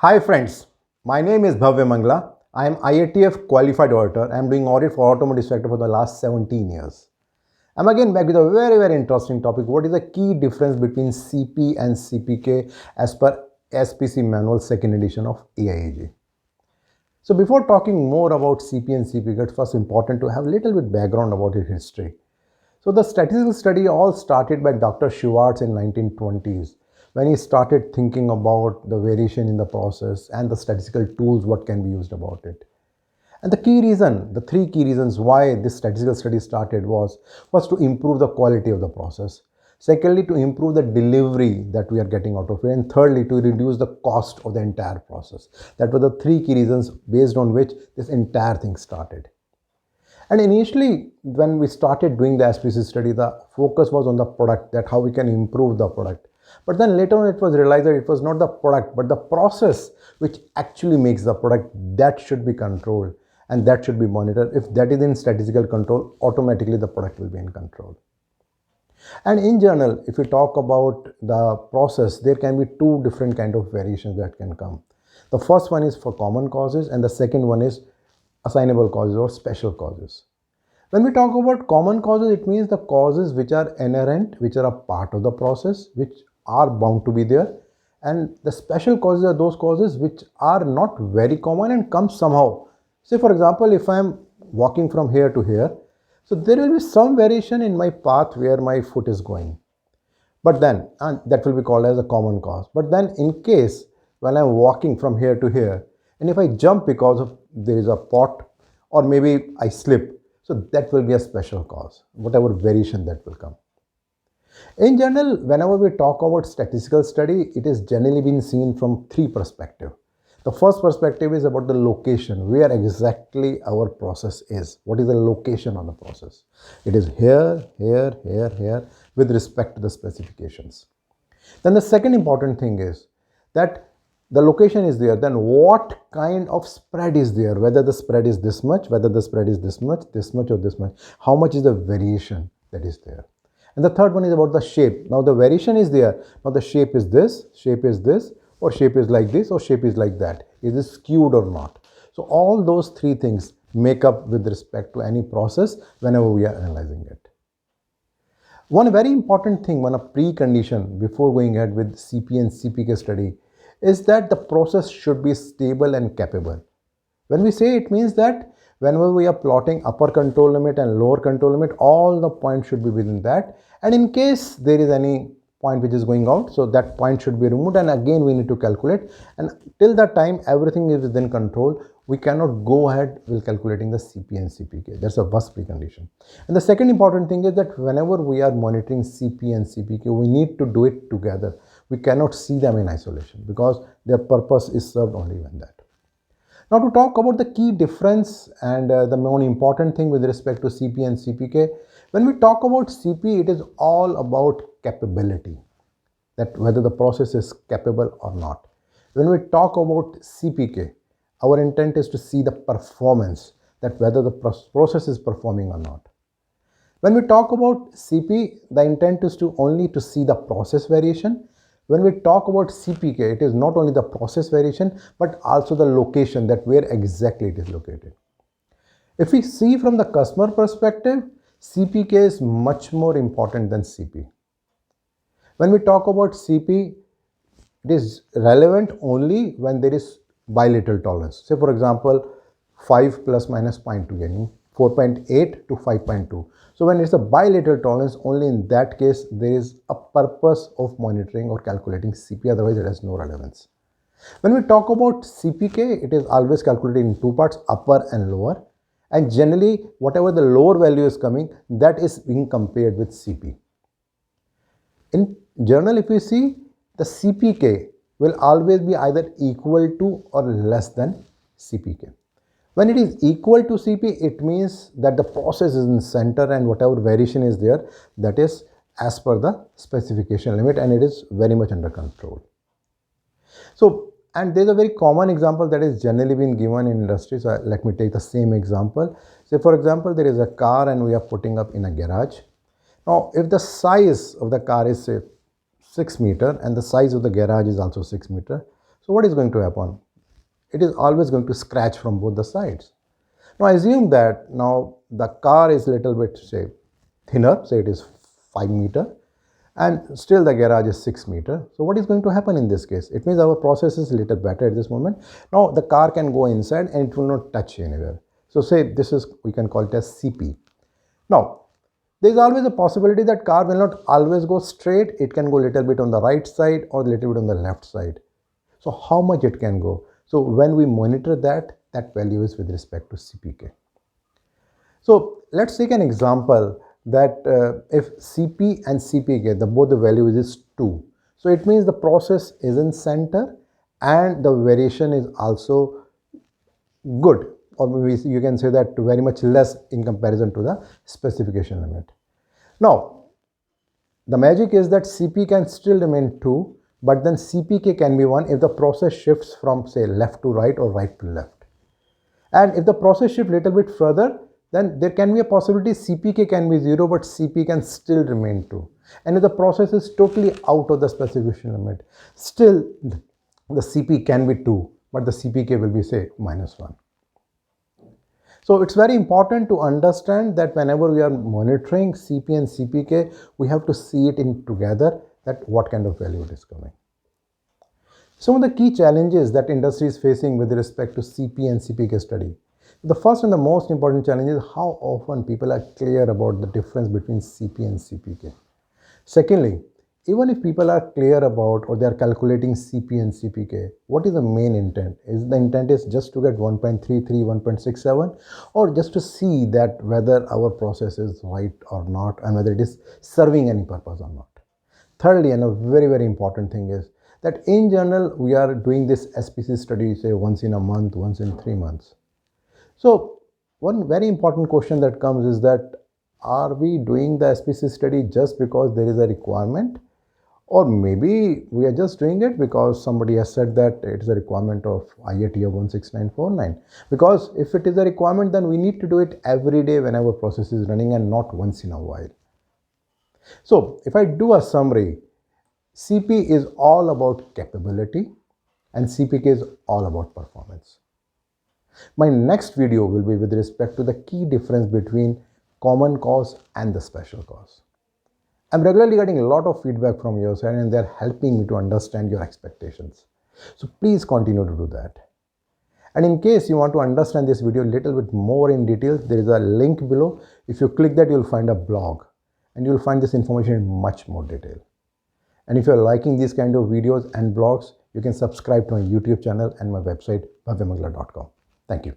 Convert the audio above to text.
Hi friends, my name is Bhavya Mangla. I am IATF qualified auditor. I am doing audit for automotive sector for the last 17 years. I'm again back with a very interesting topic. What is the key difference between CP and CPK as per SPC manual second edition of AIAG? So before talking more about CP and CPK, it's first important to have a little bit background about its history. So the statistical study all started by Dr. Schwartz in 1920s when he started thinking about the variation in the process and the statistical tools what can be used about it. And the three key reasons why this statistical study started was first to improve the quality of the process. Secondly, to improve the delivery that we are getting out of it. And thirdly, to reduce the cost of the entire process. That were the three key reasons based on which this entire thing started. And initially, when we started doing the SPC study, the focus was on the product, that how we can improve the product. But then later on, it was realized that it was not the product, but the process which actually makes the product that should be controlled and that should be monitored. If that is in statistical control, automatically the product will be in control. And in general, if we talk about the process, there can be two different kind of variations that can come. The first one is for common causes, and the second one is assignable causes or special causes. When we talk about common causes, it means the causes which are inherent, which are a part of the process, which are bound to be there. And the special causes are those causes which are not very common and come somehow. Say for example, if I am walking from here to here, so there will be some variation in my path where my foot is going. But then, and that will be called as a common cause. But then in case when I'm walking from here to here, and if I jump because of there is a pot or maybe I slip, so that will be a special cause, whatever variation that will come. In general, whenever we talk about statistical study, it is generally been seen from three perspectives. The first perspective is about the location, where exactly our process is. What is the location of the process? It is here, here, here, here, with respect to the specifications. Then the second important thing is that the location is there, then what kind of spread is there, whether the spread is this much, whether the spread is this much or this much, how much is the variation that is there. And the third one is about the shape. Now the variation is there, now the shape is this, or shape is like this, or shape is like that. Is it skewed or not? So all those three things make up with respect to any process whenever we are analyzing it. One very important thing, one precondition before going ahead with CP and CPK study is that the process should be stable and capable. When we say, it means that whenever we are plotting upper control limit and lower control limit, all the points should be within that. And in case there is any point which is going out, so that point should be removed, and again we need to calculate, and till that time everything is within control, we cannot go ahead with calculating the CP and CPK. That's a first precondition. And the second important thing is that whenever we are monitoring CP and CPK, we need to do it together. We cannot see them in isolation because their purpose is served only when that. Now to talk about the key difference and the more important thing with respect to CP and CPK, when we talk about CP, it is all about capability, that whether the process is capable or not. When we talk about CPK, our intent is to see the performance, that whether the process is performing or not. When we talk about CP, the intent is to only to see the process variation. When we talk about CPK, it is not only the process variation, but also the location, that where exactly it is located. If we see from the customer perspective, CPK is much more important than CP. When we talk about CP, it is relevant only when there is bilateral tolerance. Say for example, 5 plus minus 0.2, meaning 4.8 to 5.2. So when it's a bilateral tolerance, only in that case there is a purpose of monitoring or calculating CP, otherwise it has no relevance. When we talk about CPK, it is always calculated in two parts, upper and lower. And generally, whatever the lower value is coming, that is being compared with CP. In general, if we see, the CPK will always be either equal to or less than CPK. When it is equal to CP, it means that the process is in center and whatever variation is there, that is as per the specification limit, and it is very much under control. So, and there's a very common example that is generally been given in industry. So let me take the same example. Say for example, there is a car and we are putting up in a garage. Now, if the size of the car is say 6 meter and the size of the garage is also 6 meter, So what is going to happen? It is always going to scratch from both the sides. Now assume that now the car is little bit, say, thinner, say it is 5 meter, and still the garage is 6 meter. So what is going to happen in this case? It means our process is little better at this moment. Now the car can go inside and it will not touch anywhere. So say this is, we can call it as CP. Now there is always a possibility that car will not always go straight. It can go little bit on the right side or little bit on the left side. So how much it can go? So when we monitor that value is with respect to CPK. So let's take an example that if CP and CPK, both the values is 2. So it means the process is in center and the variation is also good, or maybe you can say that very much less in comparison to the specification limit. Now, the magic is that CP can still remain 2, but then CPK can be 1 if the process shifts from, say, left to right or right to left. And if the process shifts little bit further, then there can be a possibility CPK can be 0, but CP can still remain 2. And if the process is totally out of the specification limit, still the CP can be 2, but the CPK will be, say, -1. So it's very important to understand that whenever we are monitoring CP and CPK, we have to see it in together, that what kind of value it is coming. Some of the key challenges that industry is facing with respect to CP and CPK study. The first and the most important challenge is how often people are clear about the difference between CP and CPK. Secondly, even if people are clear about or they are calculating CP and CPK, what is the main intent? Is the intent is just to get 1.33, 1.67, or just to see that whether our process is right or not and whether it is serving any purpose or not? Thirdly, and a very, very important thing is that in general, we are doing this SPC study, say once in a month, once in 3 months. So one very important question that comes is that, are we doing the SPC study just because there is a requirement? Or maybe we are just doing it because somebody has said that it is a requirement of IATF 16949. Because if it is a requirement, then we need to do it every day when our process is running and not once in a while. So if I do a summary, CP is all about capability and CPK is all about performance. My next video will be with respect to the key difference between common cause and the special cause. I'm regularly getting a lot of feedback from your side and they're helping me to understand your expectations. So please continue to do that. And in case you want to understand this video a little bit more in detail, there is a link below. If you click that, you'll find a blog and you'll find this information in much more detail. And if you're liking these kind of videos and blogs, you can subscribe to my YouTube channel and my website, bhavyamangla.com. Thank you.